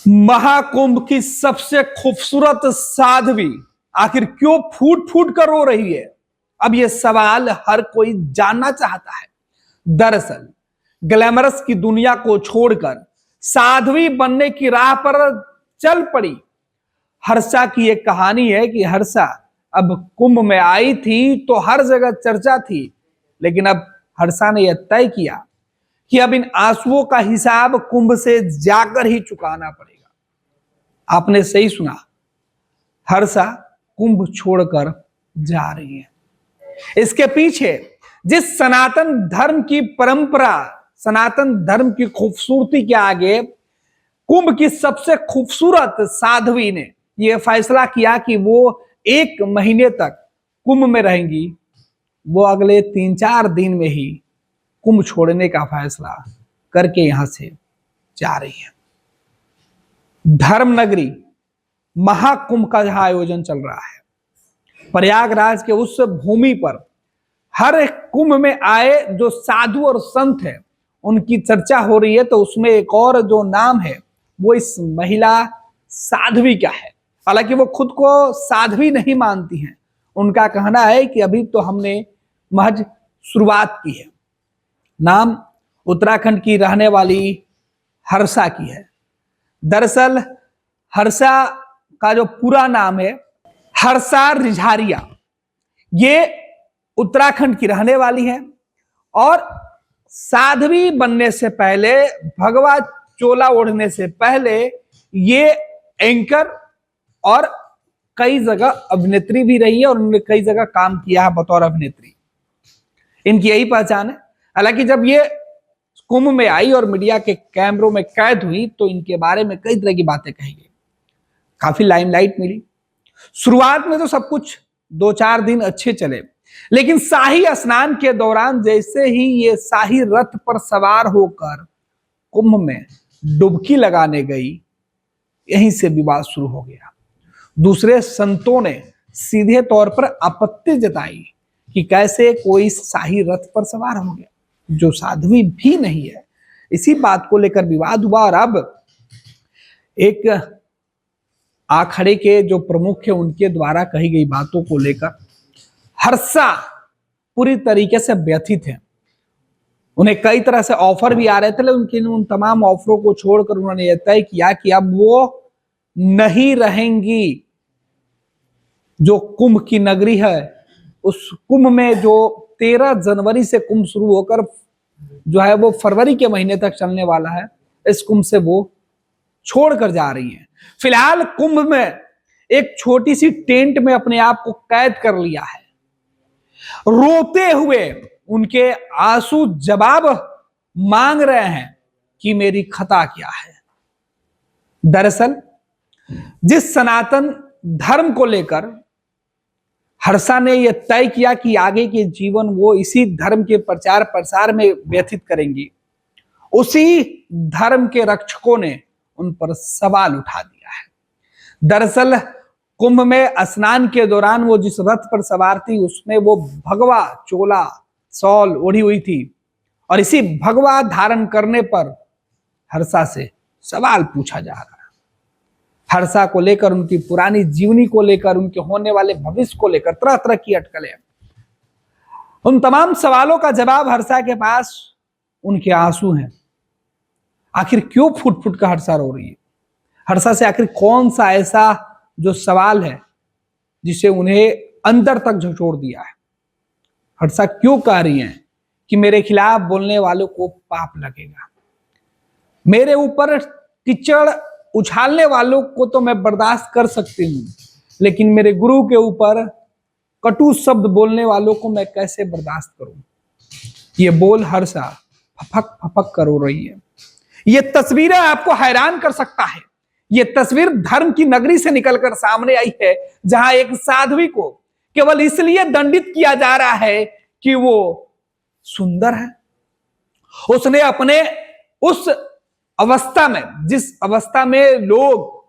महाकुंभ की सबसे खूबसूरत साध्वी आखिर क्यों फूट फूट कर रो रही है? अब यह सवाल हर कोई जानना चाहता है। दरअसल ग्लैमरस की दुनिया को छोड़कर साध्वी बनने की राह पर चल पड़ी हर्षा की एक कहानी है कि हर्षा अब कुंभ में आई थी तो हर जगह चर्चा थी, लेकिन अब हर्षा ने यह तय किया कि अब इन आंसुओं का हिसाब कुंभ से जाकर ही चुकाना पड़ेगा। आपने सही सुना, हर्षा कुंभ छोड़कर जा रही है। इसके पीछे जिस सनातन धर्म की परंपरा, सनातन धर्म की खूबसूरती के आगे कुंभ की सबसे खूबसूरत साध्वी ने यह फैसला किया कि वो 1 महीने तक कुंभ में रहेंगी, वो अगले 3-4 दिन में ही कुंभ छोड़ने का फैसला करके यहां से जा रही है। धर्म नगरी महाकुंभ का जहां आयोजन चल रहा है, प्रयागराज के उस भूमि पर हर एक कुंभ में आए जो साधु और संत है उनकी चर्चा हो रही है। तो उसमें एक और जो नाम है वो इस महिला साध्वी का है। हालांकि वो खुद को साध्वी नहीं मानती हैं, उनका कहना है कि अभी तो हमने महज शुरुआत की है। नाम उत्तराखंड की रहने वाली हर्षा की है। दरअसल हर्षा का जो पूरा नाम है हर्षा रिझारिया। ये उत्तराखंड की रहने वाली है और साध्वी बनने से पहले, भगवा चोला ओढ़ने से पहले ये एंकर और कई जगह अभिनेत्री भी रही है और उन्होंने कई जगह काम किया है बतौर अभिनेत्री। इनकी यही पहचान है। हालांकि जब ये कुंभ में आई और मीडिया के कैमरों में कैद हुई तो इनके बारे में कई तरह की बातें कही गई, काफी लाइमलाइट मिली। शुरुआत में तो सब कुछ 2-4 दिन अच्छे चले, लेकिन शाही स्नान के दौरान जैसे ही ये शाही रथ पर सवार होकर कुंभ में डुबकी लगाने गई, यहीं से विवाद शुरू हो गया। दूसरे संतों ने सीधे तौर पर आपत्ति जताई कि कैसे कोई शाही रथ पर सवार हो गया जो साध्वी भी नहीं है। इसी बात को लेकर विवाद हुआ और अब एक आखड़े के जो प्रमुख है उनके द्वारा कही गई बातों को लेकर हर्षा पूरी तरीके से व्यथित है। उन्हें कई तरह से ऑफर भी आ रहे थे, लेकिन उन तमाम ऑफरों को छोड़कर उन्होंने यह तय किया कि अब वो नहीं रहेंगी। जो कुंभ की नगरी है, उस कुंभ में जो 13 जनवरी से कुंभ शुरू होकर जो है वो फरवरी के महीने तक चलने वाला है, इस कुंभ से वो छोड़कर जा रही हैं। फिलहाल कुंभ में एक छोटी सी टेंट में अपने आप को कैद कर लिया है। रोते हुए उनके आंसू जवाब मांग रहे हैं कि मेरी खता क्या है। दरअसल जिस सनातन धर्म को लेकर हर्षा ने यह तय किया कि आगे के जीवन वो इसी धर्म के प्रचार प्रसार में व्यतीत करेंगी, उसी धर्म के रक्षकों ने उन पर सवाल उठा दिया है। दरअसल कुंभ में स्नान के दौरान वो जिस रथ पर सवार थी उसमें वो भगवा चोला शॉल ओढ़ी हुई थी और इसी भगवा धारण करने पर हर्षा से सवाल पूछा जा रहा है। हर्षा को लेकर, उनकी पुरानी जीवनी को लेकर, उनके होने वाले भविष्य को लेकर तरह तरह की अटकलें। उन तमाम सवालों का जवाब हर्षा के पास उनके आंसू हैं। आखिर क्यों फुट फुट कर हर्षा रो रही है? हर्षा से आखिर कौन सा ऐसा जो सवाल है जिसे उन्हें अंदर तक झकझोर दिया है? हर्षा क्यों कह रही हैं कि मेरे खिलाफ बोलने वालों को पाप लगेगा, मेरे ऊपर कीचड़ उछालने वालों को तो मैं बर्दाश्त कर सकती हूं, लेकिन मेरे गुरु के ऊपर कटु शब्द बोलने वालों को मैं कैसे बर्दाश्त करूं? ये बोल हर्षा फपक फपक कर रो रही है। ये तस्वीरें आपको हैरान कर सकता है। ये तस्वीर धर्म की नगरी से निकलकर सामने आई है, जहां एक साध्वी को केवल इसलिए दंडित किया जा रहा है कि वो सुंदर है। उसने अपने उस अवस्था में, जिस अवस्था में लोग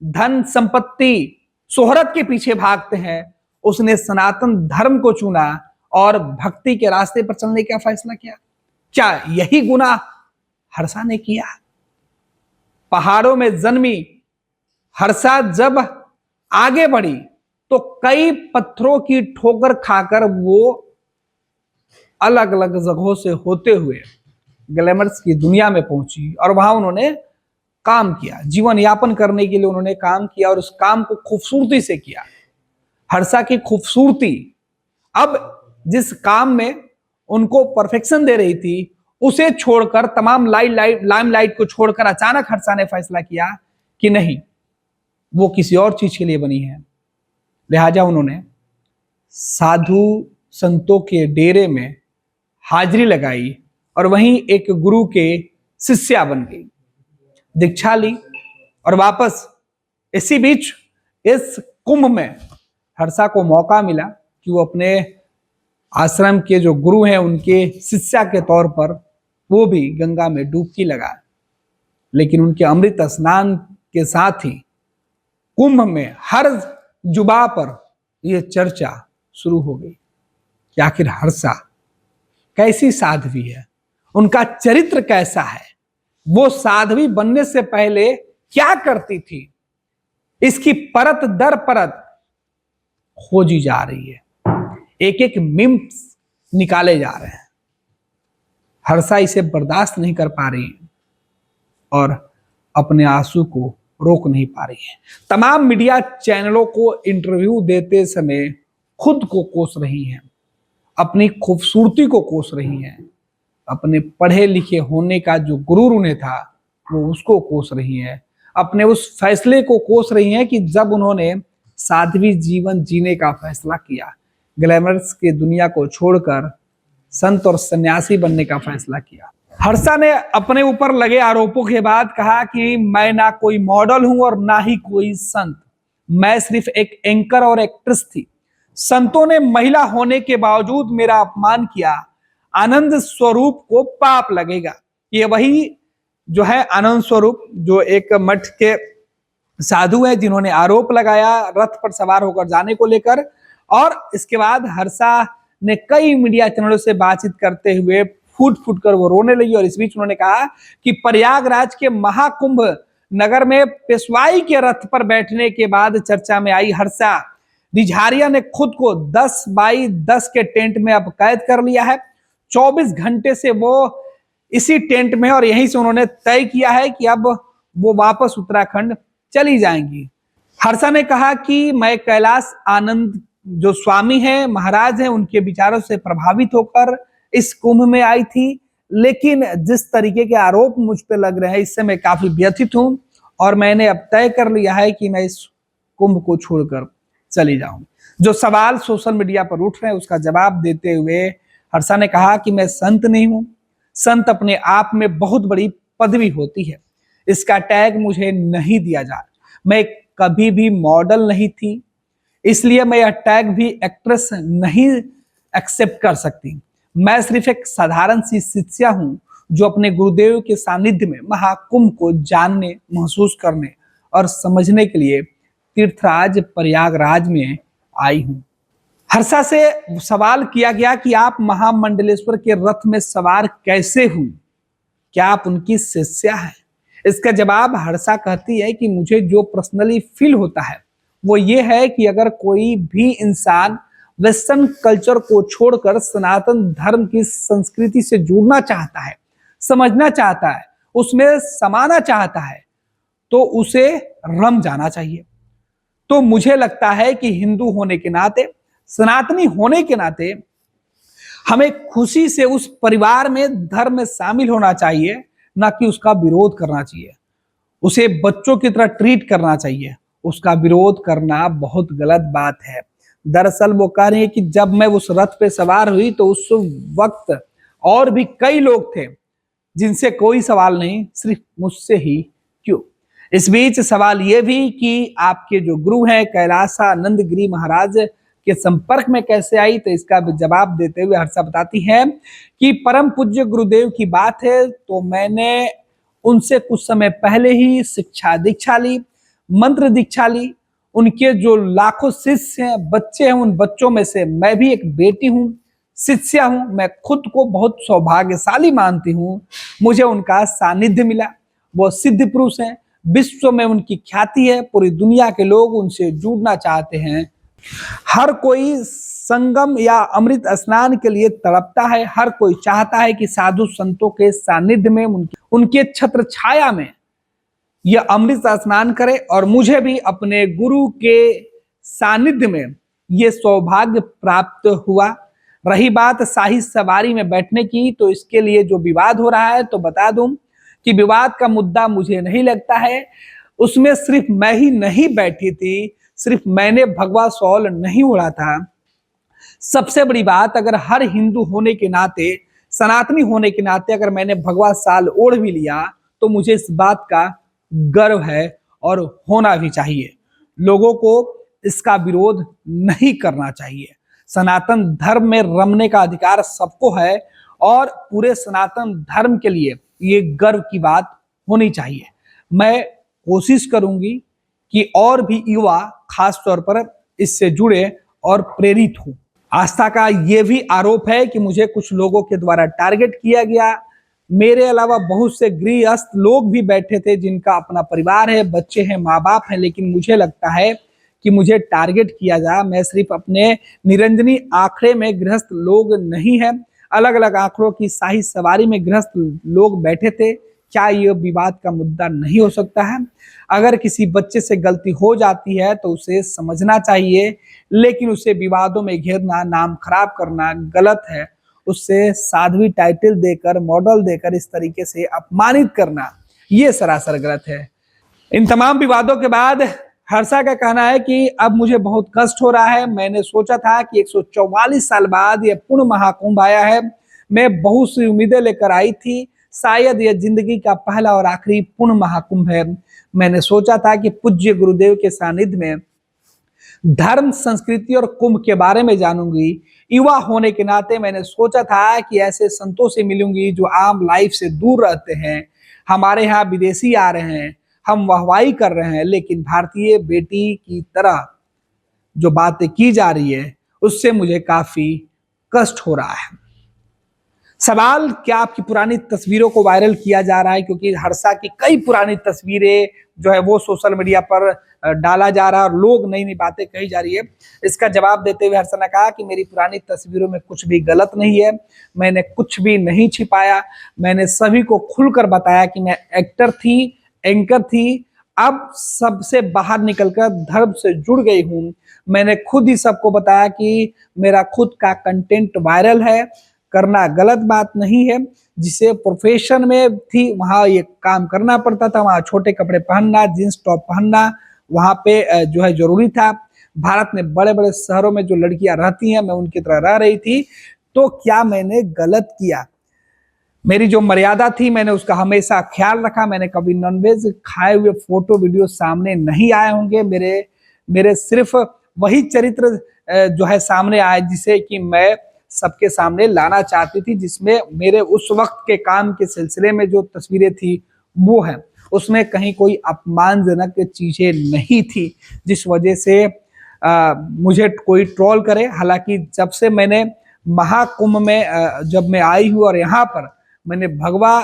धन संपत्ति शोहरत के पीछे भागते हैं, उसने सनातन धर्म को चुना और भक्ति के रास्ते पर चलने का फैसला किया। क्या यही गुनाह हर्षा ने किया? पहाड़ों में जन्मी हर्षा जब आगे बढ़ी तो कई पत्थरों की ठोकर खाकर वो अलग अलग जगहों से होते हुए ग्लैमर्स की दुनिया में पहुंची और वहां उन्होंने काम किया, जीवन यापन करने के लिए उन्होंने काम किया और उस काम को खूबसूरती से किया। हर्षा की खूबसूरती अब जिस काम में उनको परफेक्शन दे रही थी उसे छोड़कर, तमाम लाइमलाइट को छोड़कर अचानक हर्षा ने फैसला किया कि नहीं, वो किसी और चीज के लिए बनी है। लिहाजा उन्होंने साधु संतों के डेरे में हाजिरी लगाई और वहीं एक गुरु के शिष्या बन गई, दीक्षा ली और वापस इसी बीच इस कुंभ में हर्षा को मौका मिला कि वो अपने आश्रम के जो गुरु हैं उनके शिष्या के तौर पर वो भी गंगा में डुबकी लगाए। लेकिन उनके अमृत स्नान के साथ ही कुंभ में हर जुबा पर यह चर्चा शुरू हो गई कि आखिर हर्षा कैसी साध्वी है, उनका चरित्र कैसा है, वो साध्वी बनने से पहले क्या करती थी, इसकी परत दर परत खोजी जा रही है। एक एक मिम्स निकाले जा रहे हैं। हर्षा इसे बर्दाश्त नहीं कर पा रही है और अपने आंसू को रोक नहीं पा रही है। तमाम मीडिया चैनलों को इंटरव्यू देते समय खुद को कोस रही हैं, अपनी खूबसूरती को कोस रही हैं, अपने पढ़े लिखे होने का जो गुरूर उन्हें था वो उसको कोस रही हैं, अपने उस फैसले को कोस रही हैं कि जब उन्होंने साध्वी जीवन जीने का फैसला किया, ग्लैमर्स की दुनिया को छोड़कर संत और सन्यासी बनने का फैसला किया। हर्षा ने अपने ऊपर लगे आरोपों के बाद कहा कि मैं ना कोई मॉडल हूं और ना ही कोई संत, मैं सिर्फ एक एंकर और एक्ट्रेस थी। संतों ने महिला होने के बावजूद मेरा अपमान किया, आनंद स्वरूप को पाप लगेगा। ये वही जो है आनंद स्वरूप, जो एक मठ के साधु है जिन्होंने आरोप लगाया रथ पर सवार होकर जाने को लेकर। और इसके बाद हर्षा ने कई मीडिया चैनलों से बातचीत करते हुए फूट फूट कर वो रोने लगी और इस बीच उन्होंने कहा कि प्रयागराज के महाकुंभ नगर में पेशवाई के रथ पर बैठने के बाद चर्चा में आई हर्षा रिझारिया ने खुद को 10 बाई 10 के टेंट में अब कैद कर लिया है। 24 घंटे से वो इसी टेंट में और यहीं से उन्होंने तय किया है कि अब वो वापस उत्तराखंड चली जाएंगी। हर्षा ने कहा कि मैं कैलाश आनंद जो स्वामी हैं, महाराज हैं, उनके विचारों से प्रभावित होकर इस कुंभ में आई थी, लेकिन जिस तरीके के आरोप मुझ पे लग रहे हैं इससे मैं काफी व्यथित हूं और मैंने अब तय कर लिया है कि मैं इस कुंभ को छोड़कर चली जाऊं। जो सवाल सोशल मीडिया पर उठ रहे हैं उसका जवाब देते हुए हर्षा ने कहा कि मैं संत नहीं हूं, संत अपने आप में बहुत बड़ी पदवी होती है, इसका टैग मुझे नहीं दिया जा रहा। मैं कभी भी मॉडल नहीं थी, इसलिए मैं यह टैग भी एक्ट्रेस नहीं एक्सेप्ट कर सकती। मैं सिर्फ एक साधारण सी शिष्या हूं जो अपने गुरुदेव के सानिध्य में महाकुंभ को जानने, महसूस करने और समझने के लिए तीर्थराज प्रयागराज में आई हूं। हर्षा से सवाल किया गया कि आप महामंडलेश्वर के रथ में सवार कैसे हुई, क्या आप उनकी शिष्या हैं? इसका जवाब हर्षा कहती है कि मुझे जो पर्सनली फील होता है वो ये है कि अगर कोई भी इंसान वेस्टर्न कल्चर को छोड़कर सनातन धर्म की संस्कृति से जुड़ना चाहता है, समझना चाहता है, उसमें समाना चाहता है, तो उसे रम जाना चाहिए। तो मुझे लगता है कि हिंदू होने के नाते, सनातनी होने के नाते हमें खुशी से उस परिवार में, धर्म में शामिल होना चाहिए, ना कि उसका विरोध करना चाहिए। उसे बच्चों की तरह ट्रीट करना चाहिए, उसका विरोध करना बहुत गलत बात है। दरअसल वो कह रही है कि जब मैं उस रथ पे सवार हुई तो उस वक्त और भी कई लोग थे जिनसे कोई सवाल नहीं, सिर्फ मुझसे ही क्यों। इस बीच सवाल यह भी कि आपके जो गुरु हैं कैलाशानंद गिरी महाराज के संपर्क में कैसे आई, तो इसका जवाब देते हुए हर्षा बताती है कि परम पूज्य गुरुदेव की बात है तो मैंने उनसे कुछ समय पहले ही शिक्षा दीक्षा ली, मंत्र दीक्षा ली। उनके जो लाखों शिष्य हैं, बच्चे हैं, उन बच्चों में से मैं भी एक बेटी हूं, शिष्या हूं। मैं खुद को बहुत सौभाग्यशाली मानती हूं, मुझे उनका सानिध्य मिला। वो सिद्ध पुरुष हैं, विश्व में उनकी ख्याति है, पूरी दुनिया के लोग उनसे जुड़ना चाहते हैं। हर कोई संगम या अमृत स्नान के लिए तड़पता है, हर कोई चाहता है कि साधु संतों के सानिध्य में उनके छत्र छाया में यह अमृत स्नान करे, और मुझे भी अपने गुरु के सानिध्य में यह सौभाग्य प्राप्त हुआ। रही बात शाही सवारी में बैठने की, तो इसके लिए जो विवाद हो रहा है, तो बता दूं कि विवाद का मुद्दा मुझे नहीं लगता है। उसमें सिर्फ मैं ही नहीं बैठी थी, सिर्फ मैंने भगवा शॉल नहीं ओढ़ा था। सबसे बड़ी बात, अगर हर हिंदू होने के नाते, सनातनी होने के नाते अगर मैंने भगवा शाल ओढ़ भी लिया, तो मुझे इस बात का गर्व है और होना भी चाहिए। लोगों को इसका विरोध नहीं करना चाहिए। सनातन धर्म में रमने का अधिकार सबको है, और पूरे सनातन धर्म के लिए ये गर्व की बात होनी चाहिए। मैं कोशिश करूंगी कि और भी युवा खास तौर पर इससे जुड़े और प्रेरित हो। आस्था का यह भी आरोप है कि मुझे कुछ लोगों के द्वारा टारगेट किया गया। मेरे अलावा बहुत से गृहस्थ लोग भी बैठे थे, जिनका अपना परिवार है, बच्चे हैं, माँ बाप हैं, लेकिन मुझे लगता है कि मुझे टारगेट किया जा। मैं सिर्फ अपने निरंजनी आंकड़े में गृहस्थ लोग नहीं है, अलग अलग आंकड़ों की शाही सवारी में गृहस्थ लोग बैठे थे। क्या यह विवाद का मुद्दा नहीं हो सकता है? अगर किसी बच्चे से गलती हो जाती है तो उसे समझना चाहिए, लेकिन उसे विवादों में घेरना, नाम खराब करना गलत है। उससे साध्वी टाइटल देकर, मॉडल देकर इस तरीके से अपमानित करना, यह सरासर गलत है। इन तमाम विवादों के बाद हर्षा का कहना है कि अब मुझे बहुत कष्ट हो रहा है। मैंने सोचा था कि 144 साल बाद यह पूर्ण महाकुंभ आया है। मैं बहुत सी उम्मीदें लेकर आई थी, शायद यह जिंदगी का पहला और आखिरी पूर्ण महाकुंभ है। मैंने सोचा था कि पूज्य गुरुदेव के सानिध्य में धर्म, संस्कृति और कुंभ के बारे में जानूंगी। युवा होने के नाते मैंने सोचा था कि ऐसे संतों से मिलूंगी जो आम लाइफ से दूर रहते हैं। हमारे यहाँ विदेशी आ रहे हैं, हम वाहवाही कर रहे हैं, लेकिन भारतीय बेटी की तरह जो बातें की जा रही है, उससे मुझे काफी कष्ट हो रहा है। सवाल, क्या आपकी पुरानी तस्वीरों को वायरल किया जा रहा है? क्योंकि हर्षा की कई पुरानी तस्वीरें जो है वो सोशल मीडिया पर डाला जा रहा है और लोग नई नई बातें कही जा रही है। इसका जवाब देते हुए हर्षा ने कहा कि मेरी पुरानी तस्वीरों में कुछ भी गलत नहीं है, मैंने कुछ भी नहीं छिपाया। मैंने सभी को खुलकर बताया कि मैं एक्टर थी, एंकर थी, अब सबसे बाहर निकलकर धर्म से जुड़ गई हूं। मैंने खुद ही सबको बताया कि मेरा खुद का कंटेंट वायरल है, करना गलत बात नहीं है। जिसे प्रोफेशन में थी वहां ये काम करना पड़ता था, वहां छोटे कपड़े पहनना, जींस टॉप पहनना वहां पे जो है जरूरी था। भारत में बड़े बड़े शहरों में जो लड़कियां रहती हैं, मैं उनकी तरह रह रही थी। तो क्या मैंने गलत किया? मेरी जो मर्यादा थी मैंने उसका हमेशा ख्याल रखा। मैंने कभी नॉनवेज खाए हुए फोटो वीडियो सामने नहीं आए होंगे। मेरे सिर्फ वही चरित्र जो है सामने आए जिसे कि मैं सबके सामने लाना चाहती थी, जिसमें मेरे उस वक्त के काम के सिलसिले में जो तस्वीरें थी वो है, उसमें कहीं कोई अपमानजनक चीजें नहीं थी जिस वजह से मुझे कोई ट्रोल करे। हालांकि जब से मैंने महाकुंभ में जब मैं आई हूँ और यहाँ पर मैंने भगवा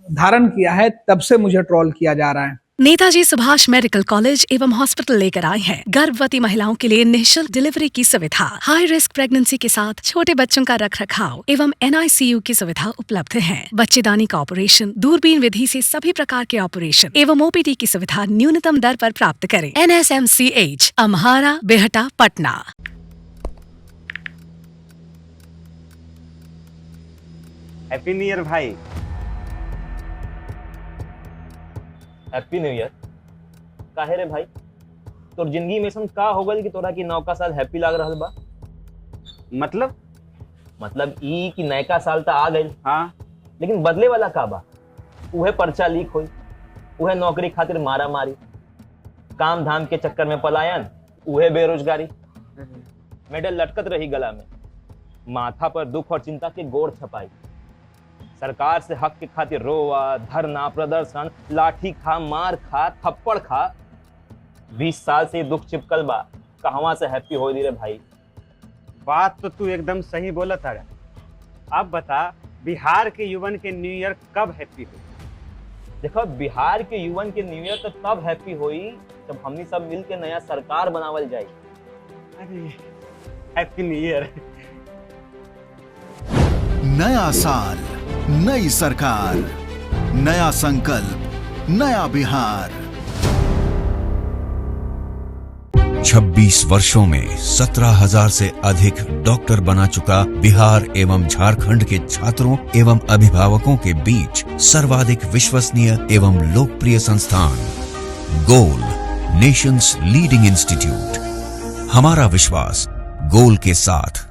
धारण किया है, तब से मुझे ट्रोल किया जा रहा है। नेताजी सुभाष मेडिकल कॉलेज एवं हॉस्पिटल लेकर आए हैं गर्भवती महिलाओं के लिए निःशुल्क डिलीवरी की सुविधा। हाई रिस्क प्रेगनेंसी के साथ छोटे बच्चों का रखरखाव एवं NICU की सुविधा उपलब्ध है। बच्चेदानी का ऑपरेशन, दूरबीन विधि से सभी प्रकार के ऑपरेशन एवं OPD की सुविधा न्यूनतम दर पर प्राप्त करें। NSMCH, अम्हारा, बेहटा, पटना। हैप्पी न्यू ईयर भाई। Happy new year. काहे रे भाई, तोर जिंदगी में ऐसा का हो गल कि तोरा की नौका साल हैप्पी लाग रहल बा? मतलब ई कि नयका साल तो आ गइल, हाँ, लेकिन बदले वाला का बा? उहे पर्चा लीक होई, उहे नौकरी खातिर मारा मारी, काम धाम के चक्कर में पलायन, उहे बेरोजगारी, मेडल लटकत रही गला में, माथा पर दुख और चिंता के गोड़ छपाई, सरकार से हक के खातिर रोवा, धरना, प्रदर्शन, लाठी खा, मार खा, थप्पड़ खा। 20 साल से दुख चिपकल बा, कहवा से हैप्पी हो रे भाई? बात तो तू एकदम सही बोला था। अब बता, बिहार के युवन के न्यू ईयर कब हैप्पी हो? देखो बिहार के युवन के न्यू ईयर तो तब हैप्पी हुई जब हमनी सब मिल के नया सरकार बनावल जाए। अरे हैप्पी न्यू ईयर। नया साल, नई सरकार, नया संकल्प, नया बिहार। 26 वर्षों में 17,000 से अधिक डॉक्टर बना चुका बिहार एवं झारखंड के छात्रों एवं अभिभावकों के बीच सर्वाधिक विश्वसनीय एवं लोकप्रिय संस्थान गोल, नेशंस लीडिंग इंस्टीट्यूट। हमारा विश्वास गोल के साथ